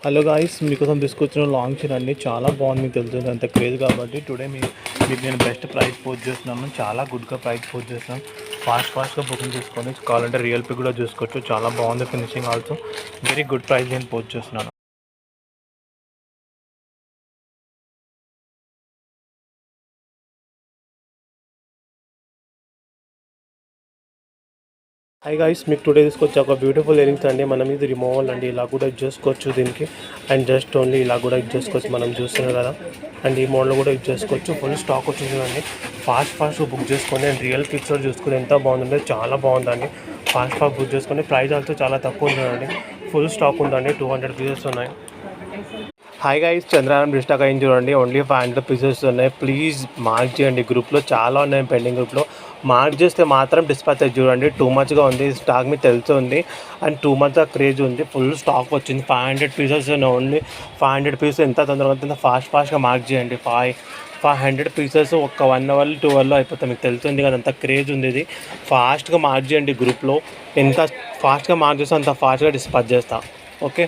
Hello guys, మీకోసం తీసుకొచ్చిన long chain అండి. చాలా బాగుంది, మీకు తెలుస్తుంది అంత క్రేజ్ కాబట్టి. టుడే మీకు నేను బెస్ట్ ప్రైస్ పోస్ట్ చేస్తున్నాను. చాలా గుడ్గా ప్రైస్ పోస్ట్ చేస్తున్నాను. ఫాస్ట్గా బుకింగ్ చేసుకోండి. కావాలంటే రియల్ పి కూడా చూసుకోవచ్చు. చాలా బాగుంది finishing, also very good price నేను పోస్ట్ చేస్తున్నాను. హై గాయ్స్, మీకు టుడే తీసుకొచ్చి ఒక బ్యూటిఫుల్ ఇయరింగ్స్ అండి. మనం ఇది రిమూవల్ అండి, ఇలా కూడా యూజ్ చేసుకోవచ్చు దీనికి. అండ్ జస్ట్ ఓన్లీ ఇలా కూడా యూజ్ చేసుకోవచ్చు, మనం చూస్తున్నాం కదా. అండ్ ఈ మోడల్ కూడా యూజ్ చేసుకోవచ్చు. ఫుల్ స్టాక్ వచ్చిందండి. ఫాస్ట్గా బుక్ చేసుకోండి. అండ్ రియల్ పిక్చర్ చూసుకుని ఎంత బాగుందంటే చాలా బాగుందండి. ఫాస్ట్గా బుక్ చేసుకోండి. ప్రైస్ ఆల్సో చాలా తక్కువ ఉందండి. ఫుల్ స్టాక్ ఉందండి. 200 పీసెస్ ఉన్నాయి. హాయ్ గైస్, చంద్రయానం రీస్టాక్ అయింది చూడండి. ఓన్లీ 500 పీసెస్ ఉన్నాయి. ప్లీజ్ మార్క్ చేయండి. గ్రూప్లో చాలా ఉన్నాయి, పెండింగ్ గ్రూప్లో మార్క్ చేస్తే మాత్రం డిస్పాచ్ అయ్యి చూడండి. టూ మచ్గా ఉంది స్టాక్, మీకు తెలుస్తుంది. అండ్ 2 months క్రేజ్ ఉంది. ఫుల్ స్టాక్ వచ్చింది. 500 పీసెస్ ఓన్లీ 500 పీసెస్. ఎంత తొందరగా ఫాస్ట్గా మార్క్ చేయండి. 500 పీసెస్ ఒక 1 hour 2 hourలో అయిపోతుంది. మీకు తెలుస్తుంది కదా, అంత క్రేజ్ ఉంది. ఇది ఫాస్ట్గా మార్క్ చేయండి గ్రూప్లో. ఎంత ఫాస్ట్గా మార్క్ చేస్తే అంత ఫాస్ట్గా డిస్పాచ్ చేస్తా. ఓకే.